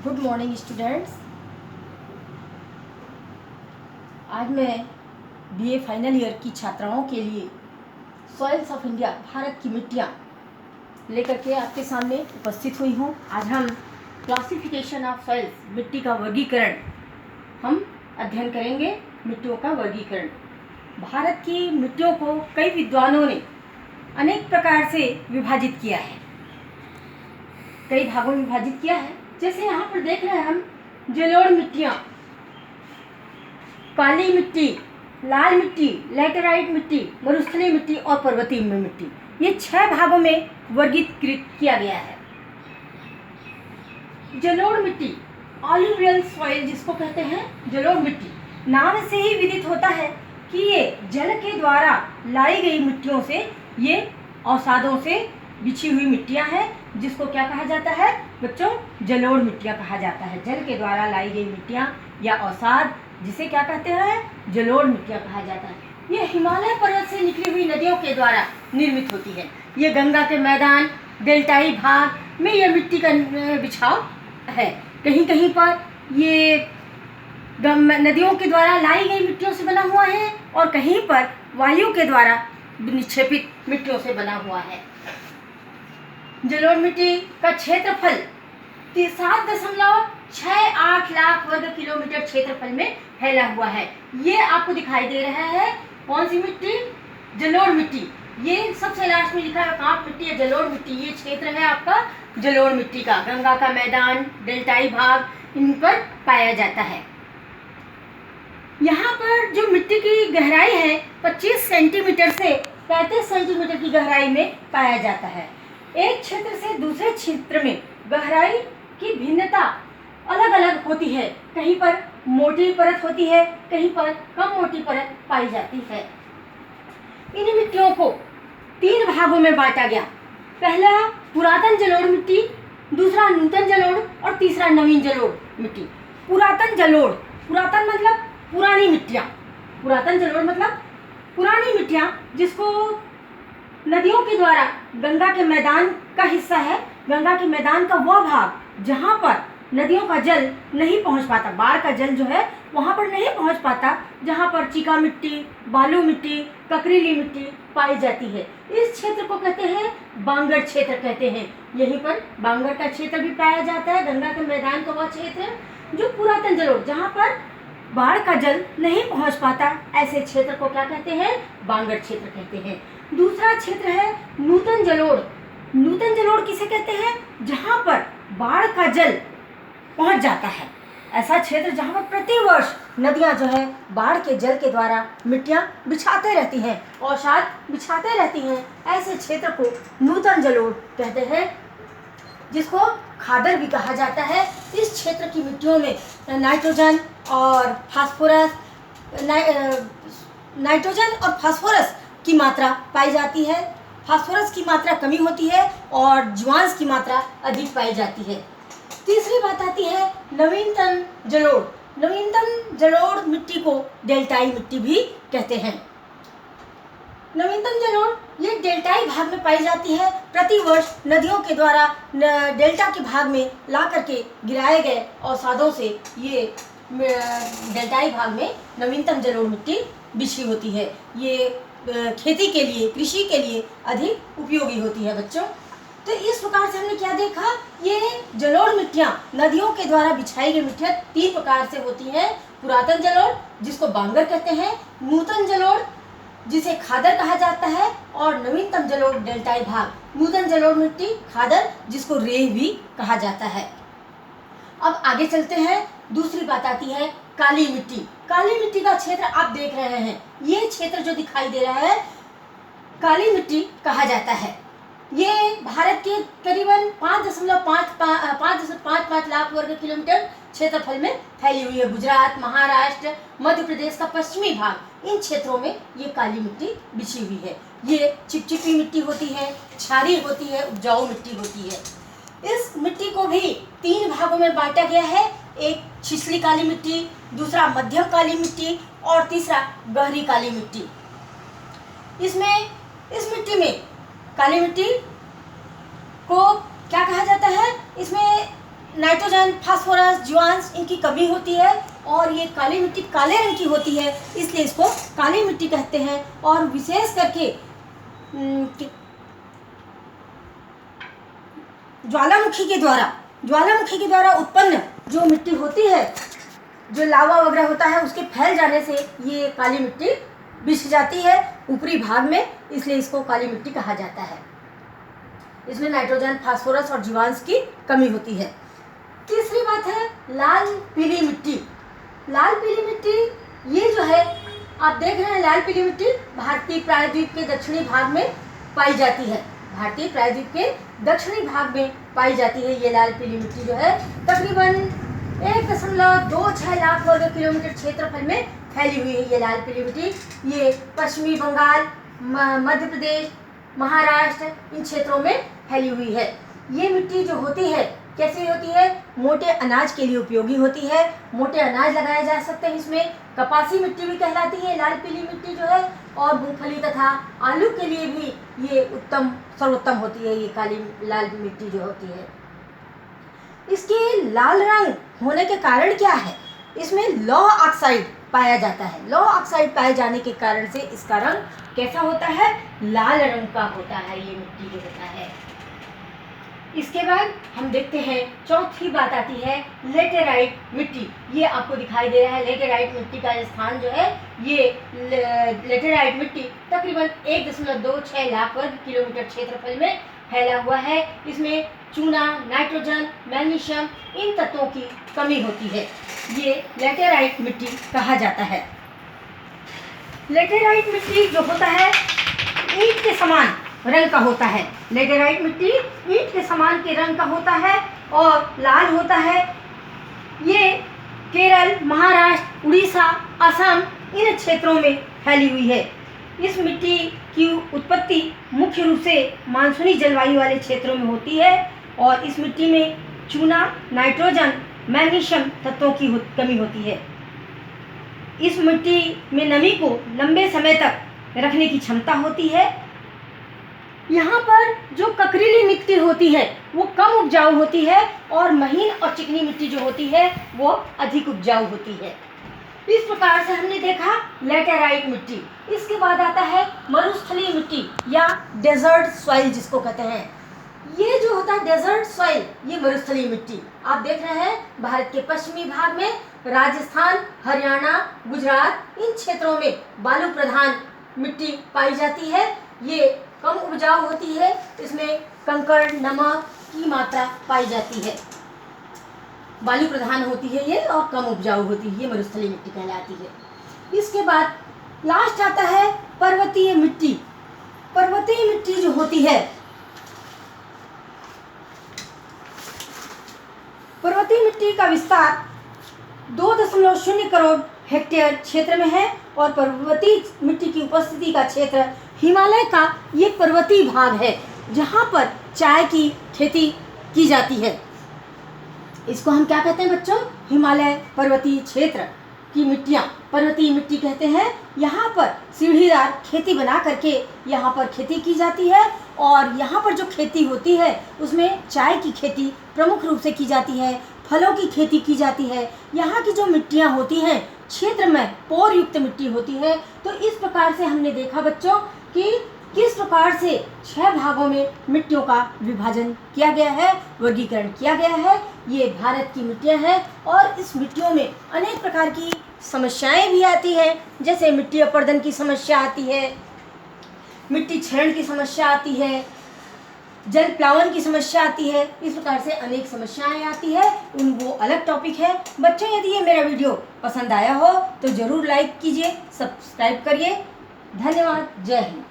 Good morning students. आज मैं BA final year की छात्राओं के लिए सॉइल्स ऑफ इंडिया भारत की मिट्टियाँ लेकर के आपके सामने उपस्थित हुई हूँ। आज हम क्लासिफिकेशन ऑफ सॉइल्स मिट्टी का वर्गीकरण हम अध्ययन करेंगे। मिट्टियों का वर्गीकरण। भारत की मिट्टियों को कई विद्वानों ने अनेक प्रकार से विभाजित किया है, कई भागों में विभाजित किया है। जैसे यहाँ पर देख रहे हैं हम जलोढ़ मिट्टियाँ, काली मिट्टी, लाल मिट्टी, लैटेराइट मिट्टी, मरुस्थलीय मिट्टी और पर्वतीय मिट्टी, ये 6 भागों में वर्गीकृत किया गया है। जलोढ़ मिट्टी, ऑल्यूवियल सॉइल जिसको कहते हैं, जलोढ़ मिट्टी नाम से ही विदित होता है कि ये जल के द्वारा लाई गई मिट्टियों से, ये अवसादों से बिछी हुई मिट्टियां हैं, जिसको क्या कहा जाता है बच्चों? जलोढ़ मिट्टियां कहा जाता है। जल के द्वारा लाई गई मिट्टियां या अवसाद जिसे क्या कहते हैं? जलोढ़ मिट्टियां कहा जाता है। ये हिमालय पर्वत से निकली हुई नदियों के द्वारा निर्मित होती है। ये गंगा के मैदान, डेल्टाई भाग में ये मिट्टी का बिछाव है। कहीं कहीं पर ये नदियों के द्वारा लाई गई मिट्टियों से बना हुआ है और कहीं पर वायु के द्वारा निक्षेपित मिट्टियों से बना हुआ है। जलोढ़ मिट्टी का क्षेत्रफल 7.68 लाख वर्ग किलोमीटर क्षेत्रफल में फैला हुआ है। ये आपको दिखाई दे रहा है कौन सी मिट्टी? जलोढ़ मिट्टी। ये सबसे लास्ट में लिखा है कांप मिट्टी या जलोढ़ मिट्टी। ये क्षेत्र है आपका जलोढ़ मिट्टी का। गंगा का मैदान, डेल्टाई भाग, इन पर पाया जाता है। यहाँ पर जो मिट्टी की गहराई है 25 सेंटीमीटर से 35 सेंटीमीटर की गहराई में पाया जाता है। एक क्षेत्र से दूसरे क्षेत्र में गहराई की भिन्नता अलग अलग होती है। कहीं पर मोटी परत होती है, कहीं पर कम मोटी परत पाई जाती है। इन मिट्टियों को 3 भागों में बांटा गया। पहला पुरातन जलोढ़ मिट्टी, दूसरा नूतन जलोढ़ और तीसरा नवीन जलोढ़ मिट्टी। पुरातन जलोढ़, पुरातन मतलब पुरानी मिट्टियाँ। पुरातन जलोढ़ मतलब पुरानी मिट्टियाँ जिसको नदियों के द्वारा, गंगा के मैदान का हिस्सा है। गंगा के मैदान का वह भाग जहाँ पर नदियों का जल नहीं पहुँच पाता, बाढ़ का जल जो है वहाँ पर नहीं पहुँच पाता, जहाँ पर चीका मिट्टी, बालू मिट्टी, ककरीली मिट्टी पाई जाती है। इस क्षेत्र को कहते हैं बांगर क्षेत्र कहते हैं। यहीं पर बांगर का क्षेत्र भी पाया जाता है। गंगा के मैदान का वह क्षेत्र जो पुरातन जलोढ़, जहाँ पर बाढ़ का जल नहीं पहुँच पाता, ऐसे क्षेत्र को क्या कहते हैं? बांगर क्षेत्र कहते हैं। दूसरा क्षेत्र है नूतन जलोढ़। नूतन जलोढ़ किसे कहते हैं? जहाँ पर बाढ़ का जल पहुँच जाता है। ऐसा क्षेत्र जहाँ पर प्रतिवर्ष नदियाँ जो है बाढ़ के जल के द्वारा मिट्टियाँ बिछाते रहती हैं, अवसाद बिछाते रहती हैं। ऐसे क्षेत्र को नूतन जलोढ़ कहते हैं, जिसको खादर भी कहा जाता है। इस क्षेत्र की मिट्टियों में नाइट्रोजन और फास्फोरस नाइट्रोजन और फास्फोरस की मात्रा पाई जाती है। फास्फोरस की मात्रा कमी होती है और जीवांश की मात्रा अधिक पाई जाती है। तीसरी बात आती है नवीनतम जलोढ़। नवीनतम जलोढ़ मिट्टी को डेल्टाई मिट्टी भी कहते हैं। नवीनतम जलोढ़ ये डेल्टाई भाग में पाई जाती है। प्रतिवर्ष नदियों के द्वारा डेल्टा के भाग में ला करके गिराए गए अवसादों से ये डेल्टाई भाग में नवीनतम जलोढ़ मिट्टी बिछी होती है। ये खेती के लिए, कृषि के लिए अधिक उपयोगी होती है बच्चों। तो इस प्रकार से हमने क्या देखा? ये जलोढ़ मिट्टियाँ, नदियों के द्वारा बिछाई गई मिट्टियाँ 3 प्रकार से होती हैं। पुरातन जलोढ़ जिसको बांगर कहते हैं, नूतन जलोढ़ जिसे खादर कहा जाता है, और नवीनतम जलोढ़ डेल्टाई भाग। नूतन जलोढ़ मिट्टी खादर जिसको रेह भी कहा जाता है। अब आगे चलते हैं। दूसरी बात आती है काली मिट्टी। काली मिट्टी का क्षेत्र आप देख रहे हैं। ये क्षेत्र जो दिखाई दे रहा है काली मिट्टी कहा जाता है। ये भारत के करीबन 5.55 लाख वर्ग किलोमीटर क्षेत्रफल में फैली हुई है। गुजरात, महाराष्ट्र, मध्य प्रदेश का पश्चिमी भाग, इन क्षेत्रों में ये काली मिट्टी बिछी हुई है। ये चिपचिपी मिट्टी होती है, क्षारीय होती है, उपजाऊ मिट्टी होती है। इस मिट्टी को भी 3 भागों में बांटा गया है। एक छिछली काली मिट्टी, दूसरा मध्यम काली मिट्टी और तीसरा गहरी काली मिट्टी। इस मिट्टी में काली मिट्टी को क्या कहा जाता है? इसमें नाइट्रोजन, फास्फोरस, जीवांश इनकी कमी होती है और ये काली मिट्टी काले रंग की होती है, इसलिए इसको काली मिट्टी कहते हैं। और विशेष करके ज्वालामुखी के द्वारा उत्पन्न जो मिट्टी होती है, जो लावा वगैरह होता है, उसके फैल जाने से ये काली मिट्टी बिछ जाती है ऊपरी भाग में, इसलिए इसको काली मिट्टी कहा जाता है। इसमें नाइट्रोजन, फास्फोरस और जीवांश की कमी होती है। तीसरी बात है लाल पीली मिट्टी। लाल पीली मिट्टी ये जो है आप देख रहे हैं, लाल पीली मिट्टी भारतीय प्रायद्वीप के दक्षिणी भाग में पाई जाती है। भारतीय प्रायद्वीप के दक्षिणी भाग में पाई जाती है ये लाल पीली मिट्टी जो है। तकरीबन 1.26 लाख वर्ग किलोमीटर क्षेत्रफल में फैली हुई है ये लाल पीली मिट्टी। ये पश्चिमी बंगाल, मध्य प्रदेश, महाराष्ट्र इन क्षेत्रों में फैली हुई है। ये मिट्टी जो होती है कैसी होती है? मोटे अनाज के लिए उपयोगी होती है। मोटे अनाज लगाए जा सकते हैं इसमें। कपासी मिट्टी भी कहलाती है लाल पीली मिट्टी जो है। और मूंगफली तथा आलू के लिए भी ये सर्वोत्तम होती है ये काली लाल मिट्टी जो होती है। इसके लाल रंग होने के कारण क्या है? इसमें लौह ऑक्साइड पाया जाता है। लौह ऑक्साइड पाए जाने के कारण से इसका रंग कैसा होता है? लाल रंग का होता है ये मिट्टी जो होता है। इसके बाद हम देखते हैं चौथी बात आती है लेटेराइट मिट्टी। ये आपको दिखाई दे रहा है लेटेराइट मिट्टी का स्थान जो है। ये लेटेराइट मिट्टी तकरीबन 1.26 लाख वर्ग किलोमीटर क्षेत्रफल में फैला हुआ है। इसमें चूना, नाइट्रोजन, मैग्नीशियम इन तत्वों की कमी होती है। ये लेटेराइट मिट्टी कहा जाता है। लेटेराइट मिट्टी जो होता है ईंट के समान रंग का होता है। लेटेराइट मिट्टी ईंट के समान के रंग का होता है और लाल होता है। ये केरल, महाराष्ट्र, उड़ीसा, असम इन क्षेत्रों में फैली हुई है। इस मिट्टी की उत्पत्ति मुख्य रूप से मानसूनी जलवायु वाले क्षेत्रों में होती है और इस मिट्टी में चूना, नाइट्रोजन, मैग्नीशियम तत्वों की कमी होती है। इस मिट्टी में नमी को लंबे समय तक रखने की क्षमता होती है। यहाँ पर जो ककरीली मिट्टी होती है वो कम उपजाऊ होती है और महीन और चिकनी मिट्टी जो होती है वो अधिक उपजाऊ होती है। इस प्रकार से हमने देखा लेटेराइट मिट्टी। इसके बाद आता है मरुस्थलीय मिट्टी या डेजर्ट सॉइल जिसको कहते हैं। ये जो होता है डेजर्ट सॉइल, ये मरुस्थलीय मिट्टी आप देख रहे हैं भारत के पश्चिमी भाग में राजस्थान, हरियाणा, गुजरात इन क्षेत्रों में बालू प्रधान मिट्टी पाई जाती है। ये कम उपजाऊ होती है, इसमें कंकड़, नमक की मात्रा पाई जाती है। बालू प्रधान होती है ये और कम उपजाऊ होती है, ये मरुस्थलीय मिट्टी कहलाती है। इसके बाद लास्ट आता है पर्वतीय मिट्टी। पर्वतीय मिट्टी जो होती है, पर्वतीय मिट्टी का विस्तार 2.0 करोड़ हेक्टेयर क्षेत्र में है और पर्वतीय मिट्टी की उपस्थिति का क्षेत्र हिमालय का ये पर्वतीय भाग है जहाँ पर चाय की खेती की जाती है। इसको हम क्या कहते हैं बच्चों? हिमालय पर्वतीय क्षेत्र की मिट्टियाँ पर्वतीय मिट्टी कहते हैं। यहाँ पर सीढ़ीदार खेती बना करके यहाँ पर खेती की जाती है और यहाँ पर जो खेती होती है उसमें चाय की खेती प्रमुख रूप से की जाती है, फलों की खेती की जाती है। यहाँ की जो मिट्टियाँ होती हैं क्षेत्र में पोर युक्त मिट्टी होती है। तो इस प्रकार से हमने देखा बच्चों कि किस प्रकार से 6 भागों में मिट्टियों का विभाजन किया गया है, वर्गीकरण किया गया है। ये भारत की मिट्टियाँ हैं और इस मिट्टियों में अनेक प्रकार की समस्याएं भी आती हैं, जैसे मिट्टी अपरदन की समस्या आती है, मिट्टी क्षरण की समस्या आती है, जल प्लावन की समस्या आती है। इस प्रकार से अनेक समस्याएं आती है, वो अलग टॉपिक है। बच्चों यदि ये मेरा वीडियो पसंद आया हो तो ज़रूर लाइक कीजिए, सब्सक्राइब करिए। धन्यवाद। जय हिंद।